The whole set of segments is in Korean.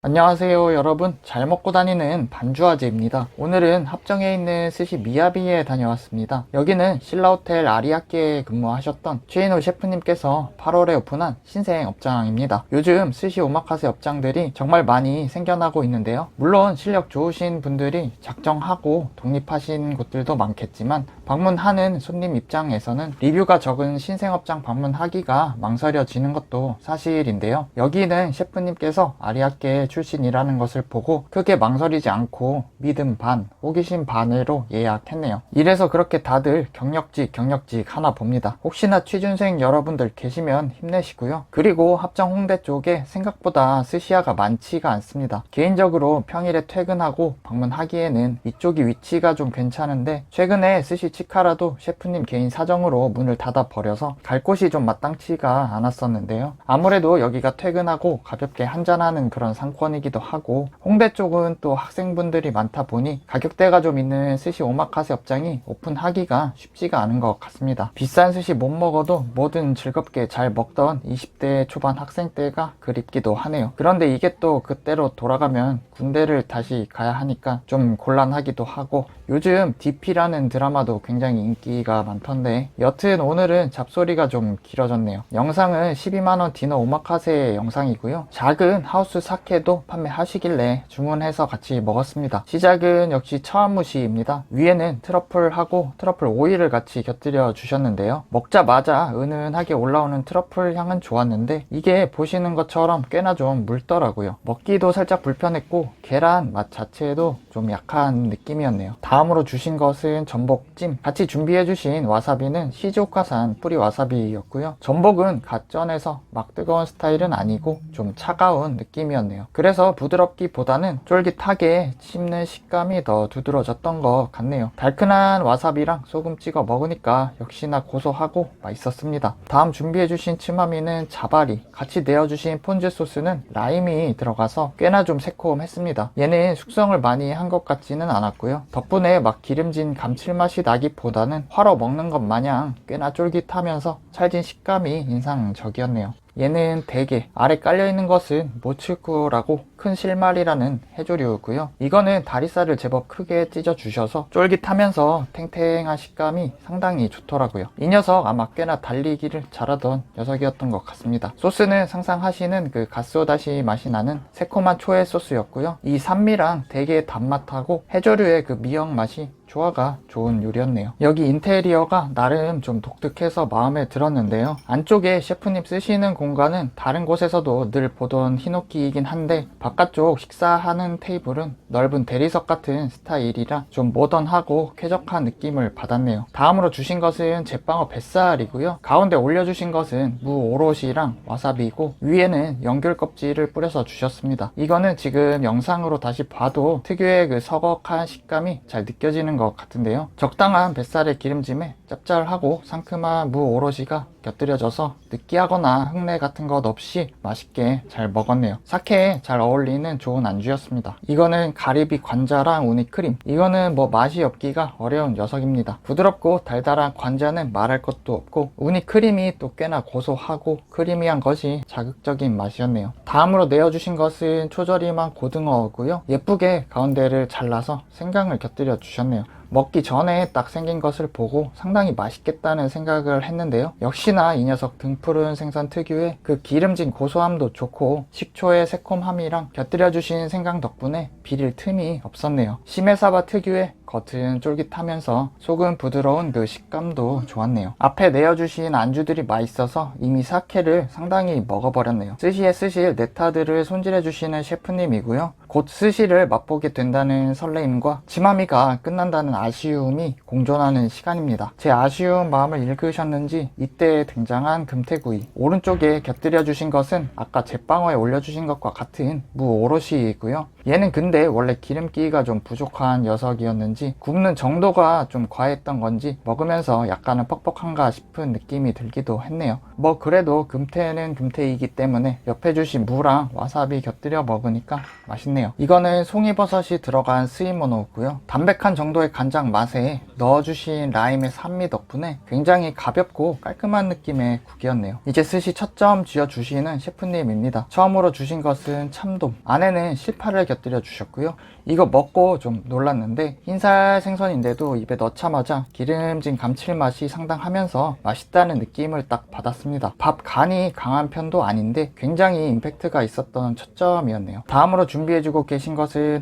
안녕하세요 여러분, 잘 먹고 다니는 반주아재입니다. 오늘은 합정에 있는 스시 미야비에 다녀왔습니다. 여기는 신라호텔 아리아케에 근무하셨던 최인호 셰프님께서 8월에 오픈한 신생 업장입니다. 요즘 스시 오마카세 업장들이 정말 많이 생겨나고 있는데요. 물론 실력 좋으신 분들이 작정하고 독립하신 곳들도 많겠지만 방문하는 손님 입장에서는 리뷰가 적은 신생업장 방문하기가 망설여지는 것도 사실인데요. 여기는 셰프님께서 아리아케 출신이라는 것을 보고 크게 망설이지 않고 믿음 반, 호기심 반으로 예약했네요. 이래서 그렇게 다들 경력직 하나 봅니다. 혹시나 취준생 여러분들 계시면 힘내시고요. 그리고 합정 홍대 쪽에 생각보다 스시야가 많지가 않습니다. 개인적으로 평일에 퇴근하고 방문하기에는 이쪽이 위치가 좀 괜찮은데 최근에 스시 치카라도 셰프님 개인 사정으로 문을 닫아 버려서 갈 곳이 좀 마땅치가 않았었는데요. 아무래도 여기가 퇴근하고 가볍게 한잔하는 그런 상권이기도 하고 홍대 쪽은 또 학생분들이 많다 보니 가격대가 좀 있는 스시 오마카세 업장이 오픈하기가 쉽지가 않은 것 같습니다. 비싼 스시 못 먹어도 뭐든 즐겁게 잘 먹던 20대 초반 학생 때가 그립기도 하네요. 그런데 이게 또 그때로 돌아가면 군대를 다시 가야 하니까 좀 곤란하기도 하고 요즘 DP라는 드라마도 굉장히 인기가 많던데 여튼 오늘은 잡소리가 좀 길어졌네요. 영상은 12만원 디너 오마카세 영상이고요. 작은 하우스 사케도 판매하시길래 주문해서 같이 먹었습니다. 시작은 역시 차와무시입니다. 위에는 트러플하고 트러플 오일을 같이 곁들여 주셨는데요. 먹자마자 은은하게 올라오는 트러플 향은 좋았는데 이게 보시는 것처럼 꽤나 좀 묽더라고요. 먹기도 살짝 불편했고 계란 맛 자체도 좀 약한 느낌이었네요. 다음으로 주신 것은 전복찜, 같이 준비해 주신 와사비는 시즈오카산 뿌리 와사비였고요. 전복은 갓 쪄내서 막 뜨거운 스타일은 아니고 좀 차가운 느낌이었네요. 그래서 부드럽기보다는 쫄깃하게 씹는 식감이 더 두드러졌던 것 같네요. 달큰한 와사비랑 소금 찍어 먹으니까 역시나 고소하고 맛있었습니다. 다음 준비해 주신 츠마미는 자바리, 같이 내어주신 폰즈 소스는 라임이 들어가서 꽤나 좀 새콤했습니다. 얘는 숙성을 많이 한 것 같지는 않았고요. 덕분에 막 기름진 감칠맛이 나기보다는 화로 먹는 것 마냥 꽤나 쫄깃하면서 찰진 식감이 인상적이었네요. 얘는 대게, 아래 깔려있는 것은 모츠쿠라고 큰 실말이라는 해조류고요. 이거는 다리살을 제법 크게 찢어 주셔서 쫄깃하면서 탱탱한 식감이 상당히 좋더라고요. 이 녀석 아마 꽤나 달리기를 잘하던 녀석이었던 것 같습니다. 소스는 상상하시는 그 가스오다시 맛이 나는 새콤한 초에 소스였고요. 이 산미랑 대게의 단맛하고 해조류의 그 미역 맛이 조화가 좋은 요리였네요. 여기 인테리어가 나름 좀 독특해서 마음에 들었는데요. 안쪽에 셰프님 쓰시는 공간은 다른 곳에서도 늘 보던 히노키이긴 한데 바깥쪽 식사하는 테이블은 넓은 대리석 같은 스타일이라 좀 모던하고 쾌적한 느낌을 받았네요. 다음으로 주신 것은 제빵어 뱃살이고요. 가운데 올려주신 것은 무 오롯이랑 와사비고 위에는 연귤 껍질을 뿌려서 주셨습니다. 이거는 지금 영상으로 다시 봐도 특유의 그 서걱한 식감이 잘 느껴지는 것 같은데요. 적당한 뱃살의 기름짐에 짭짤하고 상큼한 무 오롯이가 곁들여져서 느끼하거나 흙내 같은 것 없이 맛있게 잘 먹었네요. 사케에 잘 어울리는 좋은 안주였습니다. 이거는 가리비 관자랑 우니 크림, 이거는 뭐 맛이 없기가 어려운 녀석입니다. 부드럽고 달달한 관자는 말할 것도 없고 우니 크림이 또 꽤나 고소하고 크리미한 것이 자극적인 맛이었네요. 다음으로 내어주신 것은 초절임한 고등어고요. 예쁘게 가운데를 잘라서 생강을 곁들여 주셨네요. 먹기 전에 딱 생긴 것을 보고 상당히 맛있겠다는 생각을 했는데요. 역시나 이 녀석 등푸른 생선 특유의 그 기름진 고소함도 좋고 식초의 새콤함이랑 곁들여 주신 생강 덕분에 비릴 틈이 없었네요. 시메사바 특유의 겉은 쫄깃하면서 속은 부드러운 그 식감도 좋았네요. 앞에 내어주신 안주들이 맛있어서 이미 사케를 상당히 먹어버렸네요. 스시에 쓰실 네타들을 손질해주시는 셰프님이고요. 곧 스시를 맛보게 된다는 설레임과 치마미가 끝난다는 아쉬움이 공존하는 시간입니다. 제 아쉬운 마음을 읽으셨는지 이때 등장한 금태구이, 오른쪽에 곁들여 주신 것은 아까 제빵어에 올려주신 것과 같은 무 오롯이고요. 얘는 근데 원래 기름기가 좀 부족한 녀석이었는지 건지 굽는 정도가 좀 과했던 건지 먹으면서 약간은 퍽퍽한가 싶은 느낌이 들기도 했네요. 뭐 그래도 금태는 금태이기 때문에 옆에 주신 무랑 와사비 곁들여 먹으니까 맛있네요. 이거는 송이버섯이 들어간 스이모노고요. 담백한 정도의 간장 맛에 넣어주신 라임의 산미 덕분에 굉장히 가볍고 깔끔한 느낌의 국이었네요. 이제 스시 첫 점 쥐어주시는 셰프님입니다. 처음으로 주신 것은 참돔, 안에는 실파를 곁들여 주셨고요. 이거 먹고 좀 놀랐는데 흰살 생선인데도 입에 넣자마자 기름진 감칠맛이 상당하면서 맛있다는 느낌을 딱 받았습니다. 밥 간이 강한 편도 아닌데 굉장히 임팩트가 있었던 첫 점이었네요. 다음으로 준비해주고 계신 것은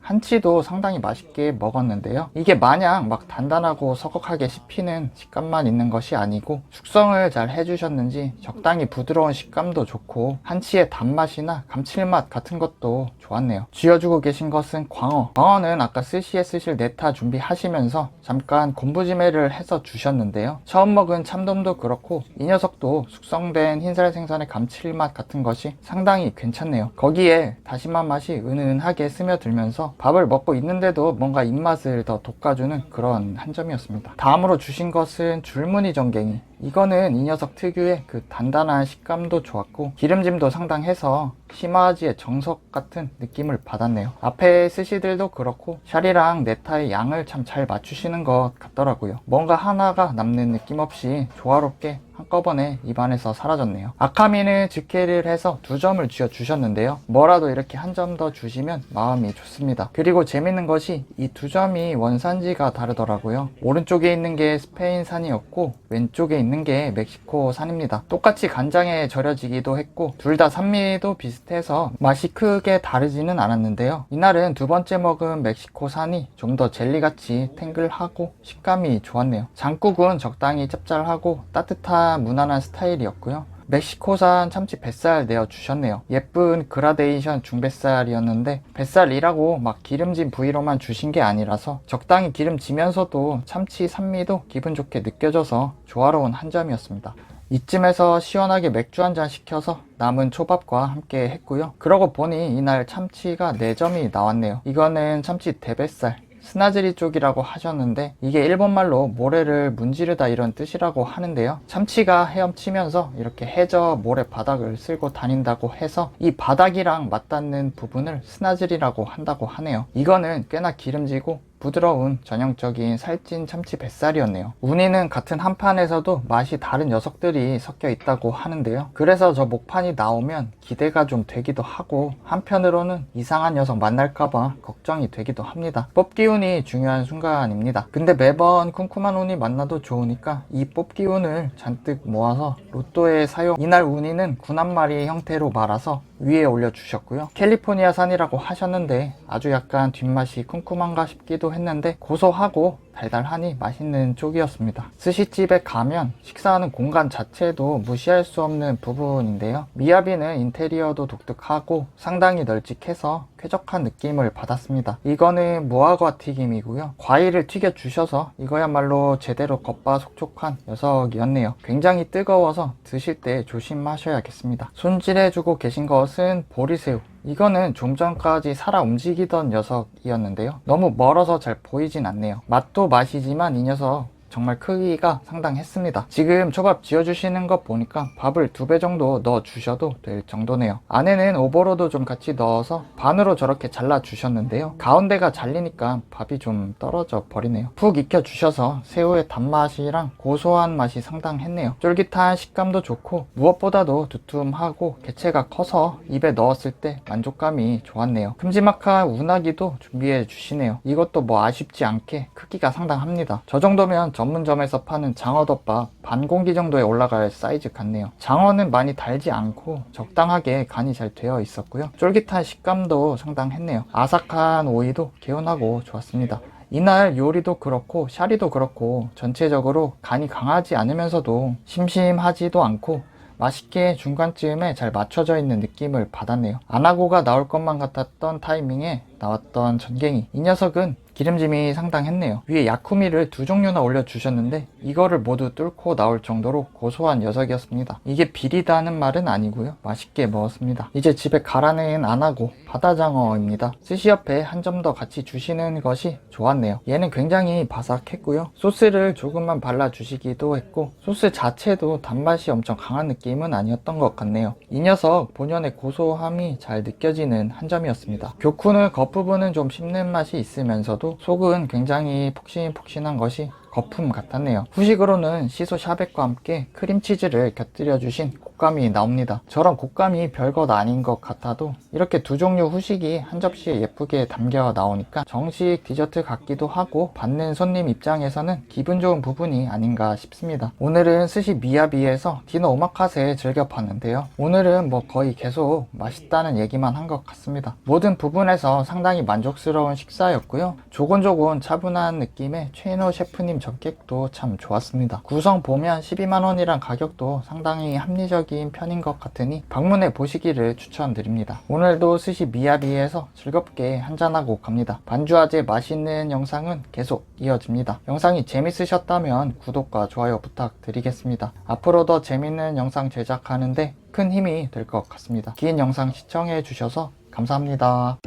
한치도 상당히 맛있게 먹었는데요. 이게 마냥 막 단단하고 서걱하게 씹히는 식감만 있는 것이 아니고 숙성을 잘 해주셨는지 적당히 부드러운 식감도 좋고 한치의 단맛이나 감칠맛 같은 것도 좋았네요. 쥐어주고 계신 것은 광어는 아까 스시에 쓰실 네타 준비하시면서 잠깐 곤부지매를 해서 주셨는데요. 처음 먹은 참돔도 그렇고 이 녀석도 숙성된 흰살 생선의 감칠맛 같은 것이 상당히 괜찮네요. 거기에 다시마 맛이 은은하게 스며들면서 밥을 먹고 있는데도 뭔가 입맛을 더 돋궈주는 그런 한 점이었습니다. 다음으로 주신 것은 줄무늬 전갱이. 이거는 이 녀석 특유의 그 단단한 식감도 좋았고 기름짐도 상당해서 시마지의 정석 같은 느낌을 받았네요. 앞에 스시들도 그렇고 샤리랑 네타의 양을 참 잘 맞추시는 것 같더라고요. 뭔가 하나가 남는 느낌 없이 조화롭게 한꺼번에 입안에서 사라졌네요. 아카미는 직회를 해서 2점을 쥐어주셨는데요. 뭐라도 이렇게 한 점 더 주시면 마음이 좋습니다. 그리고 재밌는 것이 이 2점이 원산지가 다르더라고요. 오른쪽에 있는 게 스페인산이었고 왼쪽에 있는 게 멕시코산입니다. 똑같이 간장에 절여지기도 했고 둘 다 산미도 비슷해서 맛이 크게 다르지는 않았는데요. 이날은 두 번째 먹은 멕시코산이 좀 더 젤리같이 탱글하고 식감이 좋았네요. 장국은 적당히 짭짤하고 따뜻한 무난한 스타일이었고요. 멕시코산 참치 뱃살 내어주셨네요. 예쁜 그라데이션 중뱃살이었는데 뱃살이라고 막 기름진 부위로만 주신 게 아니라서 적당히 기름지면서도 참치 산미도 기분 좋게 느껴져서 조화로운 한 점이었습니다. 이쯤에서 시원하게 맥주 한잔 시켜서 남은 초밥과 함께 했고요. 그러고 보니 이날 참치가 4점이 나왔네요. 이거는 참치 대뱃살 스나즈리 쪽이라고 하셨는데 이게 일본말로 모래를 문지르다 이런 뜻이라고 하는데요. 참치가 헤엄치면서 이렇게 해저 모래 바닥을 쓸고 다닌다고 해서 이 바닥이랑 맞닿는 부분을 스나즈리라고 한다고 하네요. 이거는 꽤나 기름지고 부드러운 전형적인 살찐 참치 뱃살이었네요. 우니는 같은 한 판에서도 맛이 다른 녀석들이 섞여 있다고 하는데요. 그래서 저 목판이 나오면 기대가 좀 되기도 하고 한편으로는 이상한 녀석 만날까봐 걱정이 되기도 합니다. 뽑기 운이 중요한 순간입니다. 근데 매번 쿰쿰한 운이 만나도 좋으니까 이 뽑기 운을 잔뜩 모아서 로또에 사용. 이날 우니는 9남마리 형태로 말아서 위에 올려주셨고요. 캘리포니아 산이라고 하셨는데 아주 약간 뒷맛이 쿰쿰한가 싶기도 했는데 고소하고 달달하니 맛있는 쪽이었습니다. 스시집에 가면 식사하는 공간 자체도 무시할 수 없는 부분인데요. 미야비는 인테리어도 독특하고 상당히 널찍해서 쾌적한 느낌을 받았습니다. 이거는 무화과 튀김이고요. 과일을 튀겨 주셔서 이거야말로 제대로 겉바속촉한 녀석이었네요. 굉장히 뜨거워서 드실 때 조심하셔야겠습니다. 손질해주고 계신 것은 보리새우. 이거는 좀 전까지 살아 움직이던 녀석이었는데요. 너무 멀어서 잘 보이진 않네요. 맛도 맛이지만 이 녀석 정말 크기가 상당했습니다. 지금 초밥 지어주시는 것 보니까 밥을 2배 정도 넣어 주셔도 될 정도네요. 안에는 오버로드 좀 같이 넣어서 반으로 저렇게 잘라 주셨는데요. 가운데가 잘리니까 밥이 좀 떨어져 버리네요. 푹 익혀 주셔서 새우의 단맛이랑 고소한 맛이 상당했네요. 쫄깃한 식감도 좋고 무엇보다도 두툼하고 개체가 커서 입에 넣었을 때 만족감이 좋았네요. 큼지막한 운하기도 준비해 주시네요. 이것도 뭐 아쉽지 않게 크기가 상당합니다. 저 정도면 전문점에서 파는 장어덮밥 반 공기 정도에 올라갈 사이즈 같네요. 장어는 많이 달지 않고 적당하게 간이 잘 되어 있었고요. 쫄깃한 식감도 상당했네요. 아삭한 오이도 개운하고 좋았습니다. 이날 요리도 그렇고 샤리도 그렇고 전체적으로 간이 강하지 않으면서도 심심하지도 않고 맛있게 중간쯤에 잘 맞춰져 있는 느낌을 받았네요. 안하고가 나올 것만 같았던 타이밍에 나왔던 전갱이. 이 녀석은 기름짐이 상당했네요. 위에 야쿠미를 2종류나 올려주셨는데 이거를 모두 뚫고 나올 정도로 고소한 녀석이었습니다. 이게 비리다는 말은 아니고요. 맛있게 먹었습니다. 이제 집에 가라는 안 하고 바다장어입니다. 스시 옆에 한 점 더 같이 주시는 것이 좋았네요. 얘는 굉장히 바삭했고요. 소스를 조금만 발라주시기도 했고 소스 자체도 단맛이 엄청 강한 느낌은 아니었던 것 같네요. 이 녀석 본연의 고소함이 잘 느껴지는 한 점이었습니다. 교쿠는 겉부분은 좀 씹는 맛이 있으면서도 속은 굉장히 폭신폭신한 것이 거품 같았네요. 후식으로는 시소 샤벳과 함께 크림치즈를 곁들여 주신 곶감이 나옵니다. 저런 곶감이 별것 아닌 것 같아도 이렇게 2종류 후식이 한 접시에 예쁘게 담겨 나오니까 정식 디저트 같기도 하고 받는 손님 입장에서는 기분 좋은 부분이 아닌가 싶습니다. 오늘은 스시 미야비에서 디노 오마카세 즐겨 봤는데요. 오늘은 거의 계속 맛있다는 얘기만 한 것 같습니다. 모든 부분에서 상당히 만족스러운 식사였고요. 조곤조곤 차분한 느낌의 최인호 셰프님 전객도 참 좋았습니다. 구성 보면 12만원이란 가격도 상당히 합리적인 편인 것 같으니 방문해 보시기를 추천드립니다. 오늘도 스시 미야비에서 즐겁게 한잔하고 갑니다. 반주아재 맛있는 영상은 계속 이어집니다. 영상이 재밌으셨다면 구독과 좋아요 부탁드리겠습니다. 앞으로 더 재밌는 영상 제작하는데 큰 힘이 될 것 같습니다. 긴 영상 시청해 주셔서 감사합니다.